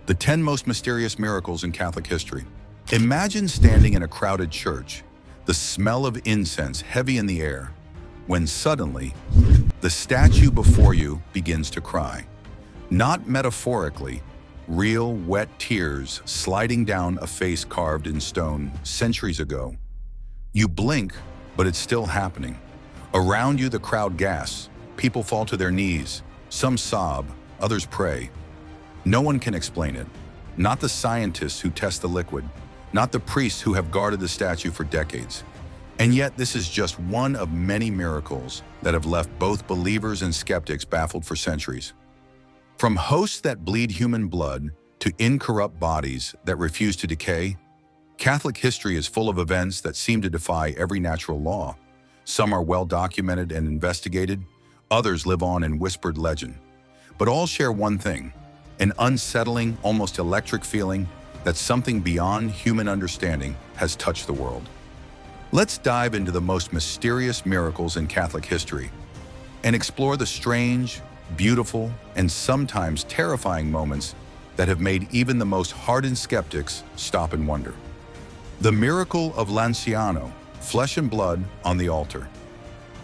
The 10 most mysterious miracles in Catholic history. Imagine standing in a crowded church, the smell of incense heavy in the air, when suddenly, the statue before you begins to cry. Not metaphorically, real wet tears sliding down a face carved in stone centuries ago. You blink, but it's still happening. Around you, the crowd gasps. People fall to their knees. Some sob, others pray. No one can explain it. Not the scientists who test the liquid, not the priests who have guarded the statue for decades. And yet, this is just one of many miracles that have left both believers and skeptics baffled for centuries. From hosts that bleed human blood to incorrupt bodies that refuse to decay, Catholic history is full of events that seem to defy every natural law. Some are well documented and investigated, others live on in whispered legend. But all share one thing, an unsettling, almost electric feeling that something beyond human understanding has touched the world. Let's dive into the most mysterious miracles in Catholic history and explore the strange, beautiful, and sometimes terrifying moments that have made even the most hardened skeptics stop and wonder. The miracle of Lanciano, flesh and blood on the altar.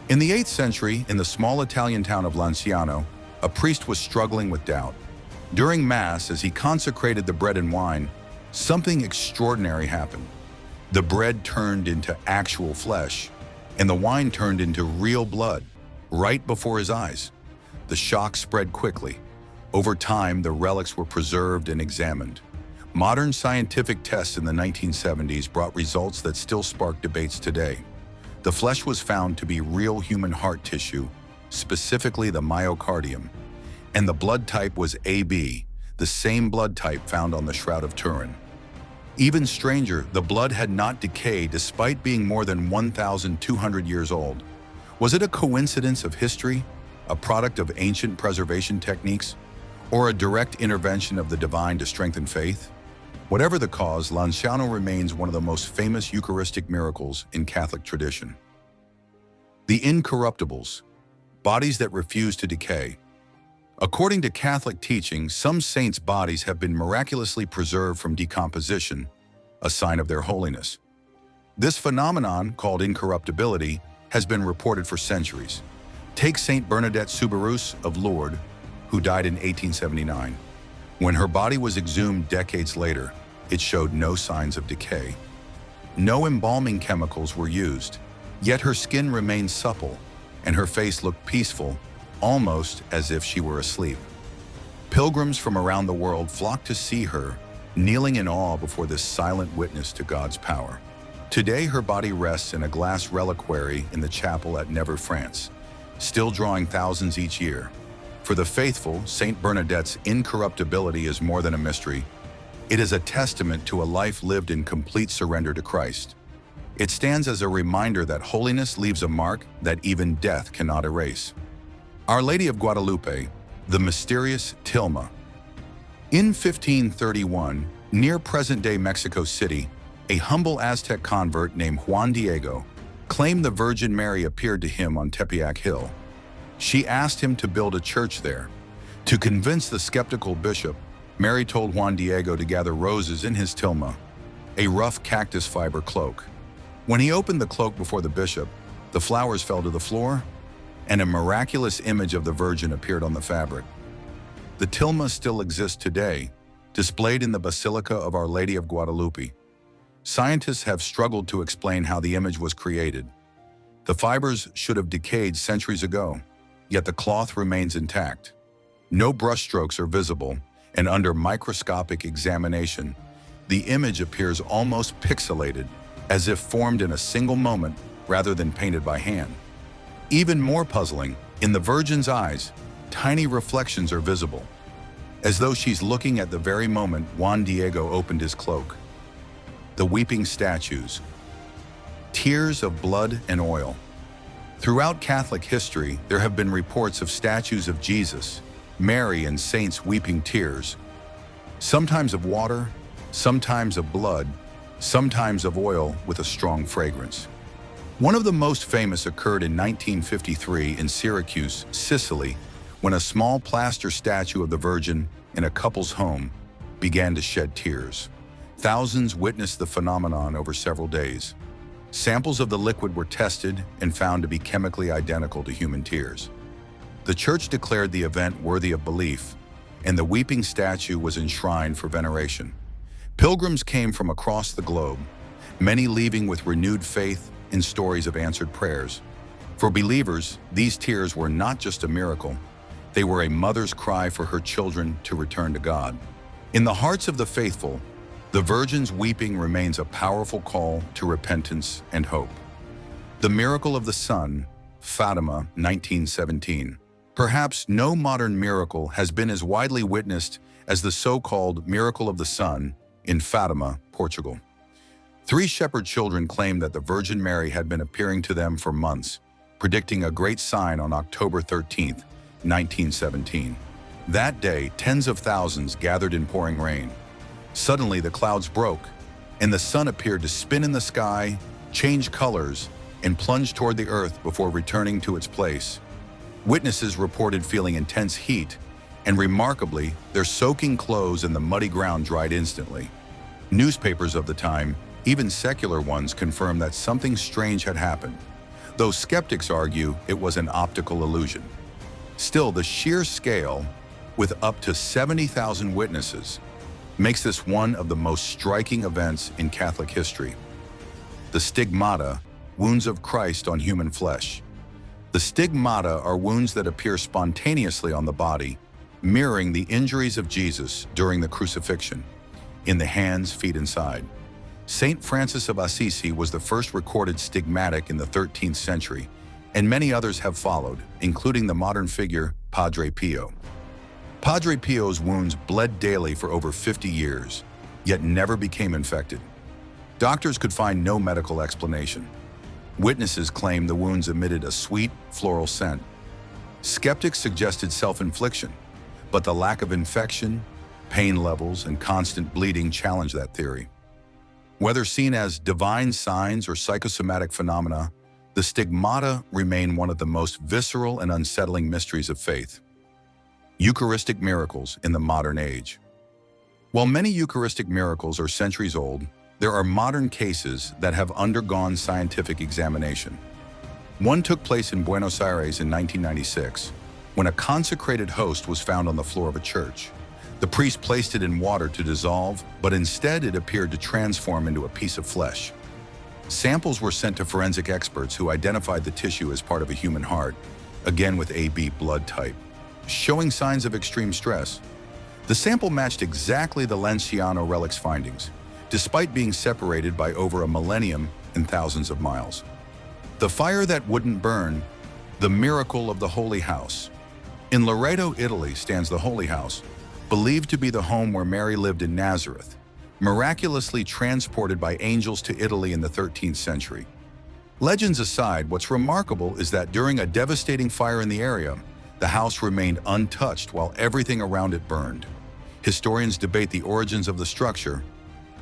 In the 8th century, in the small Italian town of Lanciano, a priest was struggling with doubt. During Mass, as he consecrated the bread and wine, something extraordinary happened. The bread turned into actual flesh, and the wine turned into real blood, right before his eyes. The shock spread quickly. Over time, the relics were preserved and examined. Modern scientific tests in the 1970s brought results that still spark debates today. The flesh was found to be real human heart tissue, specifically the myocardium, and the blood type was AB, the same blood type found on the Shroud of Turin. Even stranger, the blood had not decayed despite being more than 1,200 years old. Was it a coincidence of history, a product of ancient preservation techniques, or a direct intervention of the divine to strengthen faith? Whatever the cause, Lanciano remains one of the most famous Eucharistic miracles in Catholic tradition. The incorruptibles, bodies that refuse to decay. According to Catholic teaching, some saints' bodies have been miraculously preserved from decomposition, a sign of their holiness. This phenomenon, called incorruptibility, has been reported for centuries. Take Saint Bernadette Soubirous of Lourdes, who died in 1879. When her body was exhumed decades later, it showed no signs of decay. No embalming chemicals were used, yet her skin remained supple, and her face looked peaceful, almost as if she were asleep. Pilgrims from around the world flocked to see her, kneeling in awe before this silent witness to God's power. Today, her body rests in a glass reliquary in the chapel at Nevers, France, still drawing thousands each year. For the faithful, Saint Bernadette's incorruptibility is more than a mystery. It is a testament to a life lived in complete surrender to Christ. It stands as a reminder that holiness leaves a mark that even death cannot erase. Our Lady of Guadalupe, the mysterious Tilma. In 1531, near present-day Mexico City, a humble Aztec convert named Juan Diego claimed the Virgin Mary appeared to him on Tepeyac Hill. She asked him to build a church there. To convince the skeptical bishop, Mary told Juan Diego to gather roses in his tilma, a rough cactus fiber cloak. When he opened the cloak before the bishop, the flowers fell to the floor, and a miraculous image of the Virgin appeared on the fabric. The tilma still exists today, displayed in the Basilica of Our Lady of Guadalupe. Scientists have struggled to explain how the image was created. The fibers should have decayed centuries ago, yet the cloth remains intact. No brushstrokes are visible, and under microscopic examination, the image appears almost pixelated, as if formed in a single moment rather than painted by hand. Even more puzzling, in the Virgin's eyes, tiny reflections are visible, as though she's looking at the very moment Juan Diego opened his cloak. The weeping statues, tears of blood and oil. Throughout Catholic history, there have been reports of statues of Jesus, Mary, and saints weeping tears, sometimes of water, sometimes of blood, sometimes of oil with a strong fragrance. One of the most famous occurred in 1953 in Syracuse, Sicily, when a small plaster statue of the Virgin in a couple's home began to shed tears. Thousands witnessed the phenomenon over several days. Samples of the liquid were tested and found to be chemically identical to human tears. The church declared the event worthy of belief, and the weeping statue was enshrined for veneration. Pilgrims came from across the globe, many leaving with renewed faith and stories of answered prayers. For believers, these tears were not just a miracle, they were a mother's cry for her children to return to God. In the hearts of the faithful, the Virgin's weeping remains a powerful call to repentance and hope. The miracle of the sun, Fatima, 1917. Perhaps no modern miracle has been as widely witnessed as the so-called miracle of the sun in Fatima, Portugal. 3 shepherd children claimed that the Virgin Mary had been appearing to them for months, predicting a great sign on October 13, 1917. That day, tens of thousands gathered in pouring rain. Suddenly, the clouds broke, and the sun appeared to spin in the sky, change colors, and plunge toward the earth before returning to its place. Witnesses reported feeling intense heat, and remarkably, their soaking clothes and the muddy ground dried instantly. Newspapers of the time, even secular ones, confirmed that something strange had happened, though skeptics argue it was an optical illusion. Still, the sheer scale, with up to 70,000 witnesses, makes this one of the most striking events in Catholic history. The stigmata, wounds of Christ on human flesh. The stigmata are wounds that appear spontaneously on the body, mirroring the injuries of Jesus during the crucifixion, in the hands, feet, and side. Saint Francis of Assisi was the first recorded stigmatic in the 13th century, and many others have followed, including the modern figure Padre Pio. Padre Pio's wounds bled daily for over 50 years, yet never became infected. Doctors could find no medical explanation. Witnesses claimed the wounds emitted a sweet, floral scent. Skeptics suggested self-infliction, but the lack of infection, pain levels, and constant bleeding challenged that theory. Whether seen as divine signs or psychosomatic phenomena, the stigmata remain one of the most visceral and unsettling mysteries of faith. Eucharistic miracles in the modern age. While many Eucharistic miracles are centuries old, there are modern cases that have undergone scientific examination. One took place in Buenos Aires in 1996, when a consecrated host was found on the floor of a church. The priest placed it in water to dissolve, but instead it appeared to transform into a piece of flesh. Samples were sent to forensic experts who identified the tissue as part of a human heart, again with AB blood type, showing signs of extreme stress. The sample matched exactly the Lanciano relics findings, despite being separated by over a millennium and thousands of miles. The fire that wouldn't burn, the miracle of the Holy House. In Loreto, Italy stands the Holy House, believed to be the home where Mary lived in Nazareth, miraculously transported by angels to Italy in the 13th century. Legends aside, what's remarkable is that during a devastating fire in the area, the house remained untouched while everything around it burned. Historians debate the origins of the structure,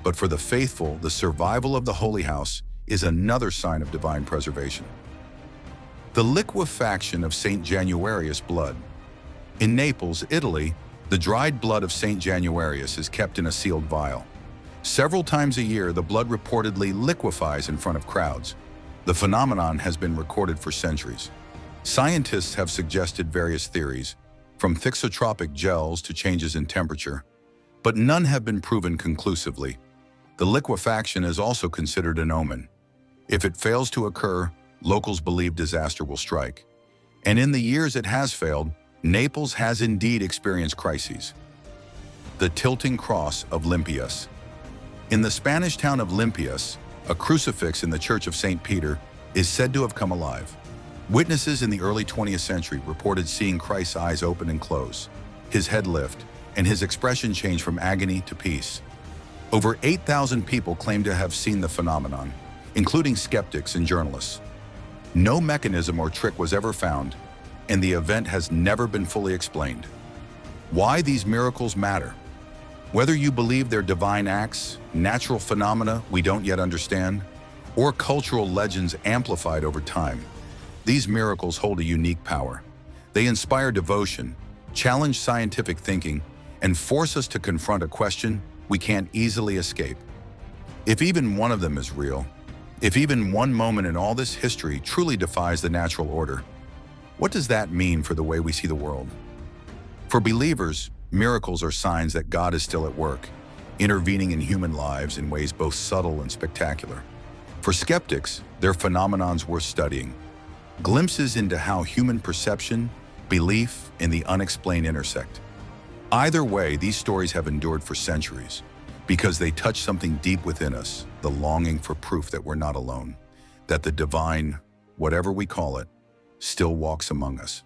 but for the faithful, the survival of the Holy House is another sign of divine preservation. The liquefaction of Saint Januarius' blood. In Naples, Italy, the dried blood of Saint Januarius is kept in a sealed vial. Several times a year, the blood reportedly liquefies in front of crowds. The phenomenon has been recorded for centuries. Scientists have suggested various theories, from thixotropic gels to changes in temperature, but none have been proven conclusively. The liquefaction is also considered an omen. If it fails to occur, locals believe disaster will strike. And in the years it has failed, Naples has indeed experienced crises. The tilting cross of Limpias. In the Spanish town of Limpias, a crucifix in the Church of St. Peter is said to have come alive. Witnesses in the early 20th century reported seeing Christ's eyes open and close, his head lift, and his expression change from agony to peace. Over 8,000 people claim to have seen the phenomenon, including skeptics and journalists. No mechanism or trick was ever found, and the event has never been fully explained. Why these miracles matter? Whether you believe they're divine acts, natural phenomena we don't yet understand, or cultural legends amplified over time, these miracles hold a unique power. They inspire devotion, challenge scientific thinking, and force us to confront a question we can't easily escape. If even one of them is real, if even one moment in all this history truly defies the natural order, what does that mean for the way we see the world? For believers, miracles are signs that God is still at work, intervening in human lives in ways both subtle and spectacular. For skeptics, they're phenomenons worth studying, glimpses into how human perception, belief, and the unexplained intersect. Either way, these stories have endured for centuries because they touch something deep within us, the longing for proof that we're not alone, that the divine, whatever we call it, still walks among us.